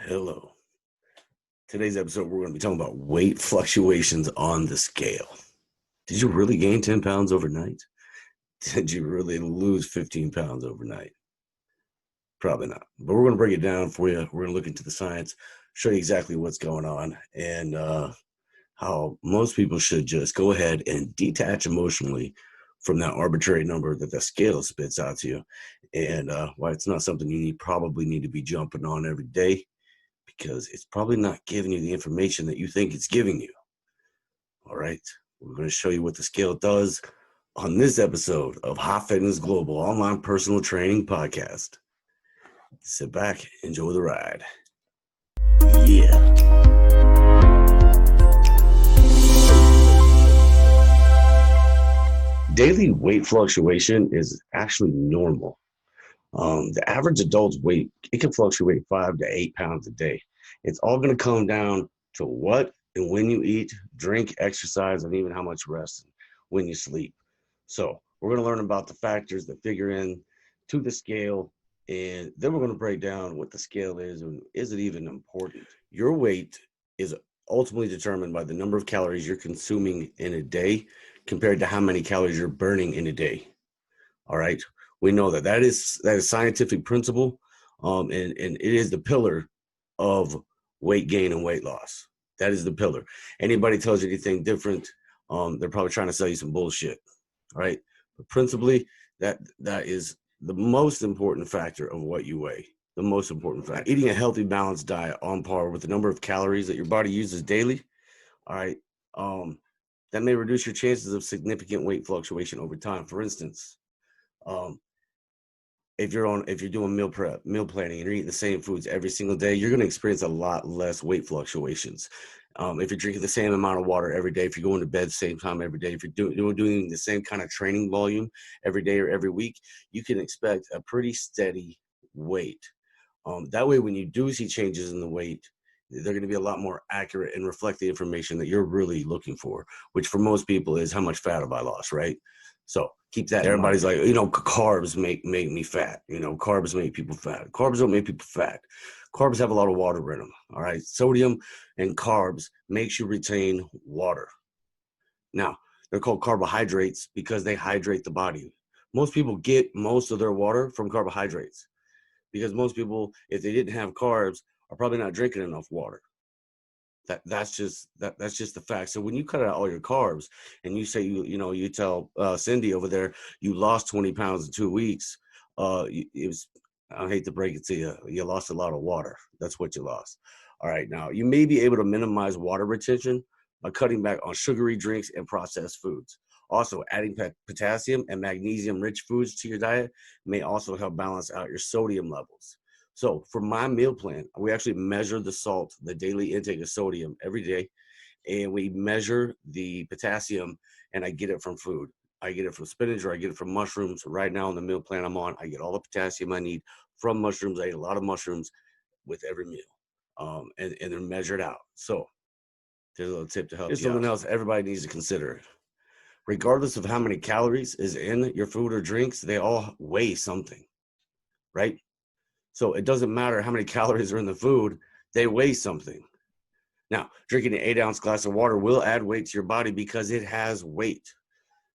Hello. Today's episode, we're going to be talking about weight fluctuations on the scale. Did you really gain 10 pounds overnight? Did you really lose 15 pounds overnight? Probably not. But we're going to break it down for you. We're going to look into the science, show you exactly what's going on, and how most people should just go ahead and detach emotionally from that arbitrary number that the scale spits out to you, and why it's not something you probably need to be jumping on every day, because it's probably not giving you the information that you think it's giving you. All right. We're going to show you what the scale does on this episode of Hot Fitness Global Online Personal Training Podcast. Sit back, enjoy the ride. Yeah. Daily weight fluctuation is actually normal. The average adult's weight, it can fluctuate 5 to 8 pounds a day. It's all going to come down to what and when you eat, drink, exercise, and even how much rest when you sleep. So we're going to learn about the factors that figure in to the scale, and then we're going to break down what the scale is and is it even important. Your weight is ultimately determined by the number of calories you're consuming in a day compared to how many calories you're burning in a day. All right. We know that is scientific principle, and it is the pillar of weight gain and weight loss. That is the pillar. Anybody tells you anything different, they're probably trying to sell you some bullshit. All right. But principally, that is the most important factor of what you weigh. The most important factor. Eating a healthy, balanced diet on par with the number of calories that your body uses daily. All right. That may reduce your chances of significant weight fluctuation over time. For instance, if you're doing meal planning, and you're eating the same foods every single day, you're going to experience a lot less weight fluctuations. If you're drinking the same amount of water every day, if you're going to bed the same time every day, if you're doing the same kind of training volume every day or every week, you can expect a pretty steady weight. That way, when you do see changes in the weight, they're going to be a lot more accurate and reflect the information that you're really looking for, which for most people is how much fat have I lost, right? So keep that. Everybody's like, carbs make me fat. Carbs make people fat. Carbs don't make people fat. Carbs have a lot of water in them. All right. Sodium and carbs makes you retain water. Now, they're called carbohydrates because they hydrate the body. Most people get most of their water from carbohydrates because most people, if they didn't have carbs, are probably not drinking enough water. That's just the fact. So when you cut out all your carbs and you say you tell Cindy over there you lost 20 pounds in 2 weeks, it was, I hate to break it to you, you lost a lot of water. That's what you lost. All right, now you may be able to minimize water retention by cutting back on sugary drinks and processed foods. Also, adding potassium and magnesium rich foods to your diet may also help balance out your sodium levels. So for my meal plan, we actually measure the salt, the daily intake of sodium every day, and we measure the potassium, and I get it from food. I get it from spinach or I get it from mushrooms. Right now in the meal plan I'm on, I get all the potassium I need from mushrooms. I eat a lot of mushrooms with every meal, and they're measured out. So there's a little tip to help you out. Here's something else everybody needs to consider. Regardless of how many calories is in your food or drinks, they all weigh something, right? So it doesn't matter how many calories are in the food, they weigh something. Now, drinking an 8-ounce glass of water will add weight to your body because it has weight.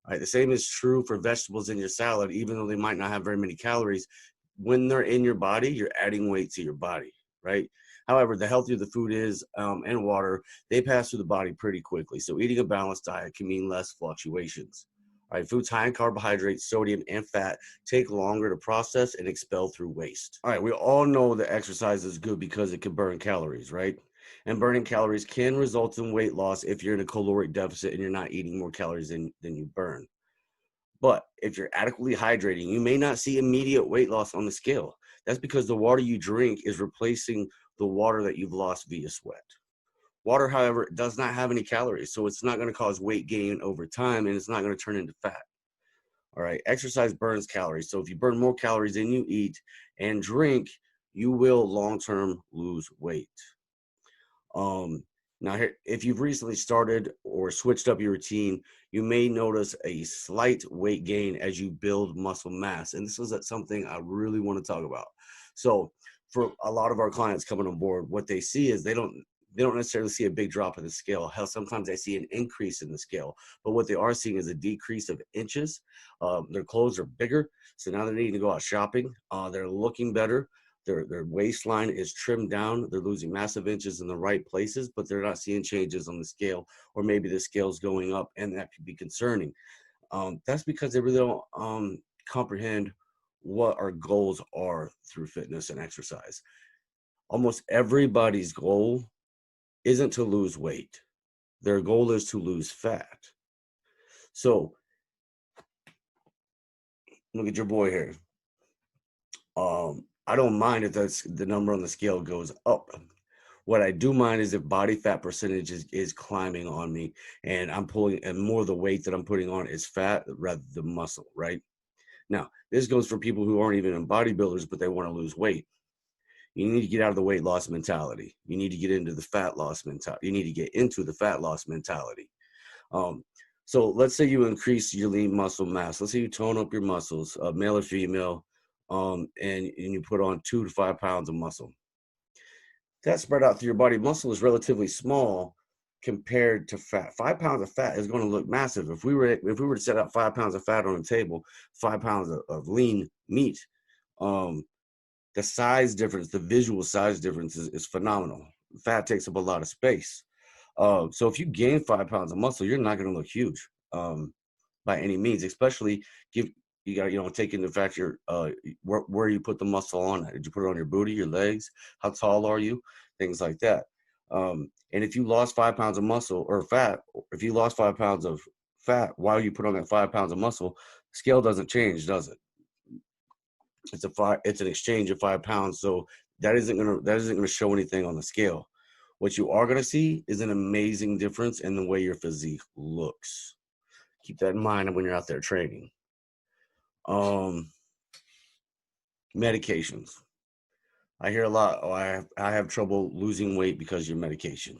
All right, the same is true for vegetables in your salad, even though they might not have very many calories. When they're in your body, you're adding weight to your body, right? However, the healthier the food is and water, they pass through the body pretty quickly. So eating a balanced diet can mean less fluctuations. All right, foods high in carbohydrates, sodium, and fat take longer to process and expel through waste. All right, we all know that exercise is good because it can burn calories, right? And burning calories can result in weight loss if you're in a caloric deficit and you're not eating more calories than you burn. But if you're adequately hydrating, you may not see immediate weight loss on the scale. That's because the water you drink is replacing the water that you've lost via sweat. Water, however, does not have any calories, so it's not going to cause weight gain over time, and it's not going to turn into fat. All right, exercise burns calories. So if you burn more calories than you eat and drink, you will long-term lose weight. Now, if you've recently started or switched up your routine, you may notice a slight weight gain as you build muscle mass. And this was something I really want to talk about. So for a lot of our clients coming on board, what they see is they don't necessarily see a big drop in the scale. Hell, sometimes they see an increase in the scale, but what they are seeing is a decrease of inches. Their clothes are bigger, so now they're needing to go out shopping. They're looking better. Their waistline is trimmed down. They're losing massive inches in the right places, but they're not seeing changes on the scale, or maybe the scale's going up, and that could be concerning. That's because they really don't comprehend what our goals are through fitness and exercise. Almost everybody's goal isn't to lose weight. Their goal is to lose fat. So look at your boy here. I don't mind if that's the number on the scale goes up. What I do mind is if body fat percentage is climbing on me, and I'm pulling, and more of the weight that I'm putting on is fat rather than muscle, right? Now, this goes for people who aren't even in bodybuilders, but they want to lose weight. You need to get out of the weight loss mentality. You need to get into the fat loss mentality. You need to get into the fat loss mentality. Um, so let's say you increase your lean muscle mass. Let's say you tone up your muscles, male or female, and you put on 2 to 5 pounds of muscle. That spread out through your body. Muscle is relatively small compared to fat. 5 pounds of fat is going to look massive. If we were to set out 5 pounds of fat on the table, 5 pounds of lean meat, the size difference, the visual size difference is phenomenal. Fat takes up a lot of space. So if you gain 5 pounds of muscle, you're not going to look huge by any means, especially you got to take into fact your where you put the muscle on. Did you put it on your booty, your legs? How tall are you? Things like that. And if you lost 5 pounds of muscle or fat, if you lost 5 pounds of fat while you put on that 5 pounds of muscle, scale doesn't change, does it? It's an exchange of 5 pounds, so that isn't gonna show anything on the scale. What you are gonna see is an amazing difference in the way your physique looks. Keep that in mind when you're out there training. Medications. I hear a lot. Oh, I have trouble losing weight because of your medication.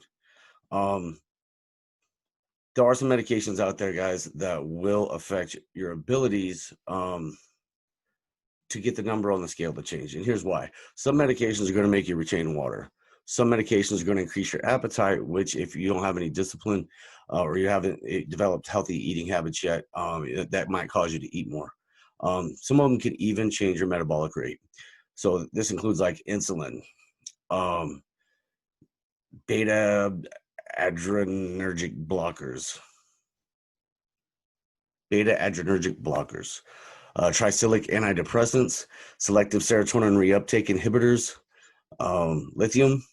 There are some medications out there, guys, that will affect your abilities to get the number on the scale to change. And here's why. Some medications are going to make you retain water. Some medications are going to increase your appetite, which if you don't have any discipline or you haven't developed healthy eating habits yet, that might cause you to eat more. Some of them can even change your metabolic rate. So this includes like insulin, beta adrenergic blockers, tricyclic antidepressants, selective serotonin reuptake inhibitors, lithium.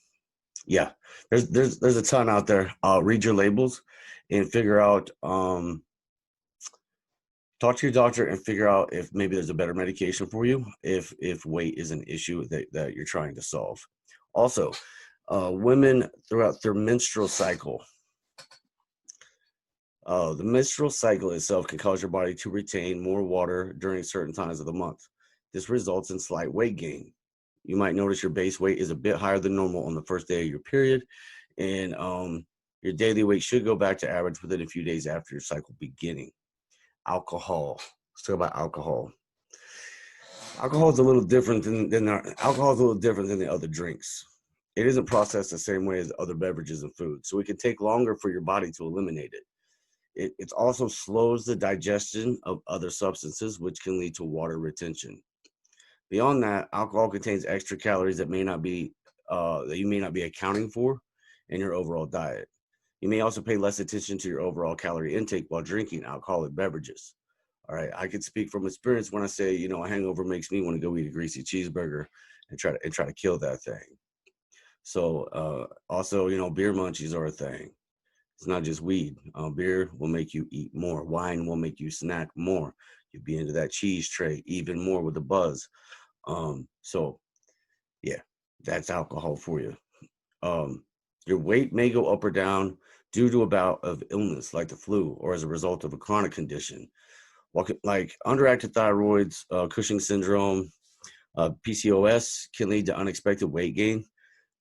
Yeah, there's a ton out there. Read your labels and figure out. Talk to your doctor and figure out if maybe there's a better medication for you if weight is an issue that you're trying to solve. Also, women throughout their menstrual cycle. The menstrual cycle itself can cause your body to retain more water during certain times of the month. This results in slight weight gain. You might notice your base weight is a bit higher than normal on the first day of your period, and your daily weight should go back to average within a few days after your cycle beginning. Alcohol. Let's talk about alcohol. Alcohol is a little different than the other drinks. It isn't processed the same way as other beverages and food, so it can take longer for your body to eliminate it. It also slows the digestion of other substances, which can lead to water retention. Beyond that, alcohol contains extra calories that you may not be accounting for in your overall diet. You may also pay less attention to your overall calorie intake while drinking alcoholic beverages. All right, I can speak from experience when I say, a hangover makes me want to go eat a greasy cheeseburger and try to kill that thing. So also, beer munchies are a thing. It's not just weed. Beer will make you eat more. Wine will make you snack more. You'll be into that cheese tray even more with the buzz. So yeah, that's alcohol for you. Your weight may go up or down due to a bout of illness like the flu or as a result of a chronic condition. Like underactive thyroids, Cushing syndrome, PCOS can lead to unexpected weight gain.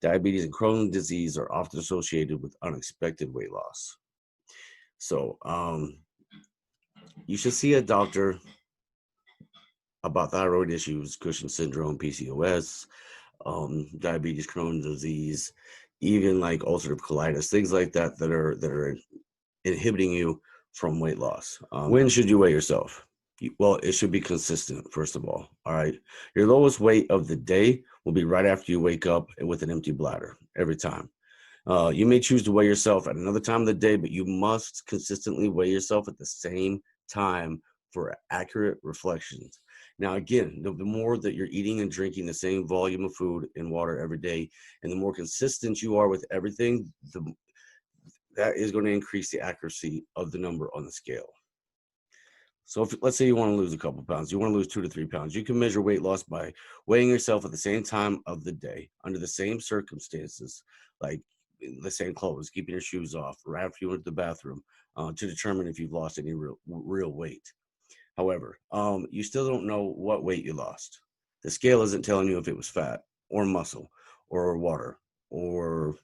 Diabetes and Crohn's disease are often associated with unexpected weight loss. So you should see a doctor about thyroid issues, Cushing syndrome, PCOS, diabetes, Crohn's disease, even like ulcerative colitis, things like that that are inhibiting you from weight loss. When should you weigh yourself? Well, it should be consistent, first of all. All right. Your lowest weight of the day will be right after you wake up with an empty bladder every time. You may choose to weigh yourself at another time of the day, but you must consistently weigh yourself at the same time for accurate reflections. Now, again, the more that you're eating and drinking the same volume of food and water every day, and the more consistent you are with everything, that is going to increase the accuracy of the number on the scale. So if, let's say you want to lose a couple pounds, you want to lose 2 to 3 pounds, you can measure weight loss by weighing yourself at the same time of the day, under the same circumstances, like in the same clothes, keeping your shoes off, or after you went to the bathroom, to determine if you've lost any real weight. However, you still don't know what weight you lost. The scale isn't telling you if it was fat or muscle or water or,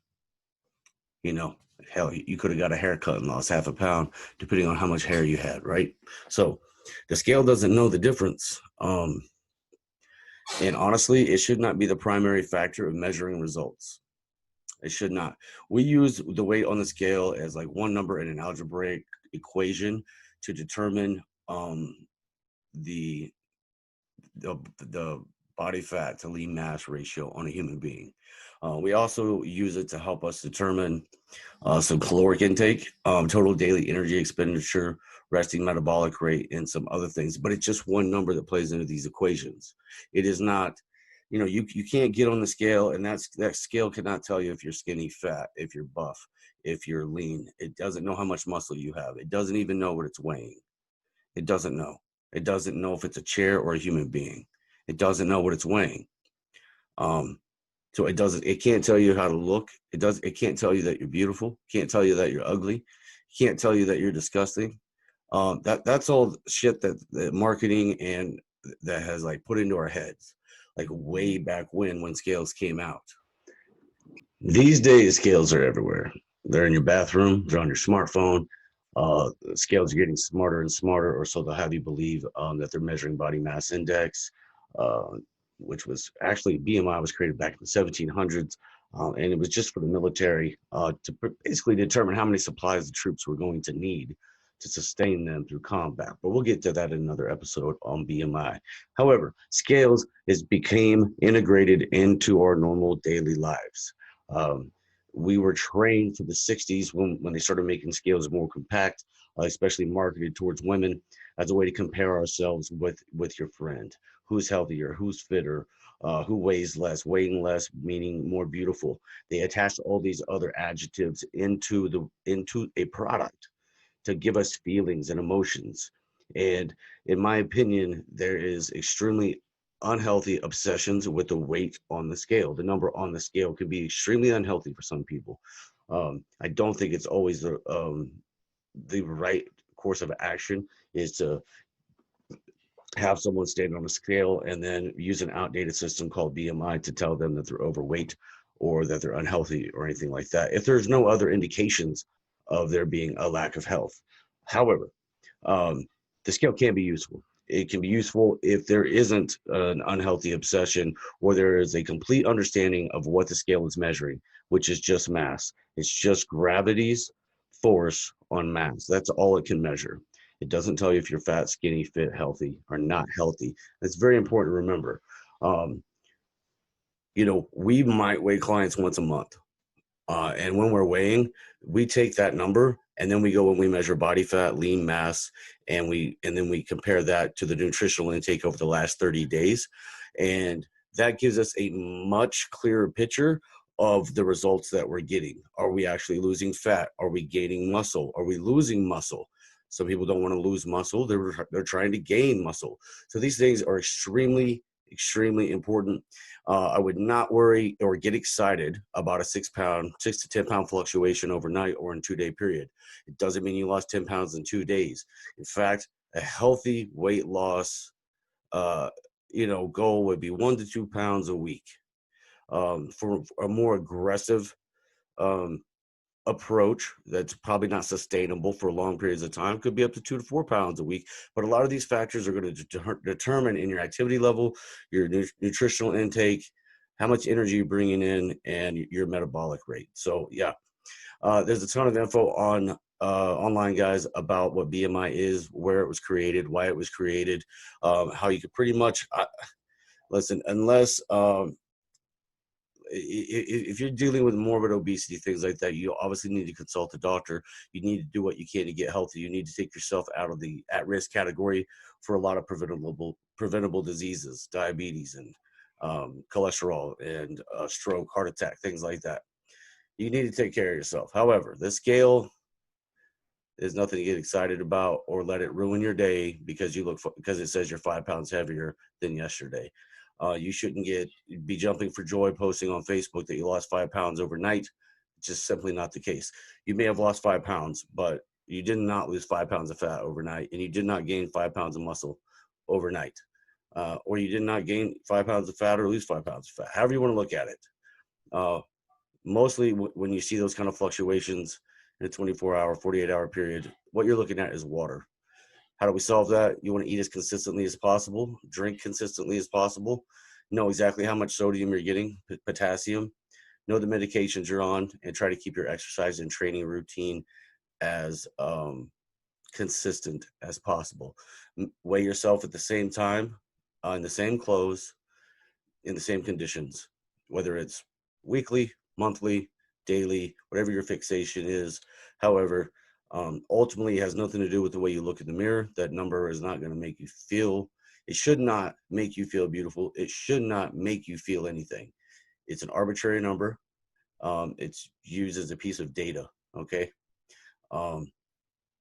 you know, hell, you could have got a haircut and lost half a pound, depending on how much hair you had, right? So the scale doesn't know the difference. And honestly, it should not be the primary factor of measuring results. It should not. We use the weight on the scale as like one number in an algebraic equation to determine the, the body fat to lean mass ratio on a human being. We also use it to help us determine some caloric intake, total daily energy expenditure, resting metabolic rate, and some other things. But it's just one number that plays into these equations. It is not, you can't get on the scale, and that scale cannot tell you if you're skinny, fat, if you're buff, if you're lean. It doesn't know how much muscle you have. It doesn't even know what it's weighing. It doesn't know. It doesn't know if it's a chair or a human being. It doesn't know what it's weighing. Um, so it can't tell you how to look. It can't tell you that you're beautiful. Can't tell you that you're ugly. Can't tell you that you're disgusting. That's all shit that marketing and that has like put into our heads, like way back when scales came out. These days, scales are everywhere. They're in your bathroom. They're on your smartphone. Scales are getting smarter and smarter, or so they'll have you believe, that they're measuring body mass index, uh, which was actually BMI was created back in the 1700s, and it was just for the military, to basically determine how many supplies the troops were going to need to sustain them through combat. But we'll get to that in another episode on BMI. However, scales became integrated into our normal daily lives. Um, we were trained for the 60s when they started making scales more compact, especially marketed towards women, as a way to compare ourselves with your friend. Who's healthier, who's fitter, who weighs less, weighing less, meaning more beautiful. They attached all these other adjectives into a product to give us feelings and emotions. And in my opinion, there is extremely unhealthy obsessions with the weight on the scale. The number on the scale can be extremely unhealthy for some people. I don't think it's always the right course of action is to have someone stand on a scale and then use an outdated system called BMI to tell them that they're overweight or that they're unhealthy or anything like that, if there's no other indications of there being a lack of health. However, um, the scale can be useful. It can be useful if there isn't an unhealthy obsession or there is a complete understanding of what the scale is measuring, which is just mass. It's just gravity's force on mass. That's all it can measure. It doesn't tell you if you're fat, skinny, fit, healthy, or not healthy. It's very important to remember. Um, we might weigh clients once a month. And when we're weighing, we take that number and then we go and we measure body fat, lean mass, and then we compare that to the nutritional intake over the last 30 days. And that gives us a much clearer picture of the results that we're getting. Are we actually losing fat? Are we gaining muscle? Are we losing muscle? Some people don't want to lose muscle. They're trying to gain muscle. So these things are extremely, extremely important. I would not worry or get excited about a 6 to 10 pound fluctuation overnight or in 2 day period. It doesn't mean you lost 10 pounds in 2 days. In fact, a healthy weight loss, goal would be 1 to 2 pounds a week. For a more aggressive um, approach that's probably not sustainable for long periods of time, could be up to 2 to 4 pounds a week. But a lot of these factors are going to determine in your activity level, your nutritional intake, how much energy you're bringing in, and your metabolic rate. So yeah, there's a ton of info on online, guys, about what BMI is, where it was created, why it was created, how you could pretty much listen, unless if you're dealing with morbid obesity, things like that, you obviously need to consult a doctor. You need to do what you can to get healthy. You need to take yourself out of the at-risk category for a lot of preventable diseases, diabetes and cholesterol and stroke, heart attack, things like that. You need to take care of yourself. However, this scale is nothing to get excited about or let it ruin your day because because it says you're 5 pounds heavier than yesterday. You shouldn't be jumping for joy posting on Facebook that you lost 5 pounds overnight. It's just simply not the case. You may have lost 5 pounds, but you did not lose 5 pounds of fat overnight, and you did not gain 5 pounds of muscle overnight, or you did not gain 5 pounds of fat or lose 5 pounds of fat. However you want to look at it. Mostly when you see those kind of fluctuations in a 24-hour, 48-hour period, what you're looking at is water. How do we solve that? You want to eat as consistently as possible, drink consistently as possible, know exactly how much sodium you're getting, potassium, know the medications you're on, and try to keep your exercise and training routine as consistent as possible. Weigh yourself at the same time, in the same clothes, in the same conditions, whether it's weekly, monthly, daily, whatever your fixation is. However, ultimately, it has nothing to do with the way you look in the mirror. That number is not going to make you feel, it should not make you feel beautiful. It should not make you feel anything. It's an arbitrary number. It's used as a piece of data. Okay. Um,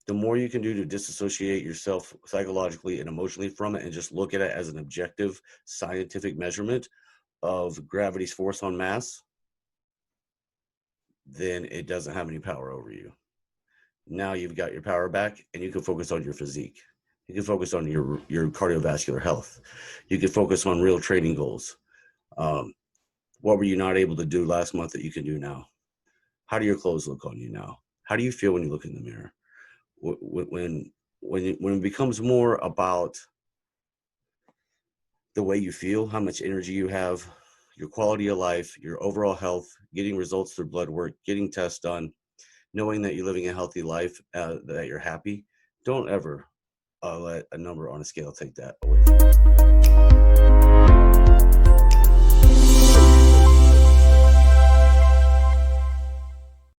the more you can do to disassociate yourself psychologically and emotionally from it and just look at it as an objective scientific measurement of gravity's force on mass, then it doesn't have any power over you. Now you've got your power back, and you can focus on your physique. You can focus on your cardiovascular health. You can focus on real training goals. What were you not able to do last month that you can do now? How do your clothes look on you now? How do you feel when you look in the mirror? When it becomes more about the way you feel, how much energy you have, your quality of life, your overall health, getting results through blood work, getting tests done, knowing that you're living a healthy life, that you're happy, don't ever let a number on a scale take that away from you.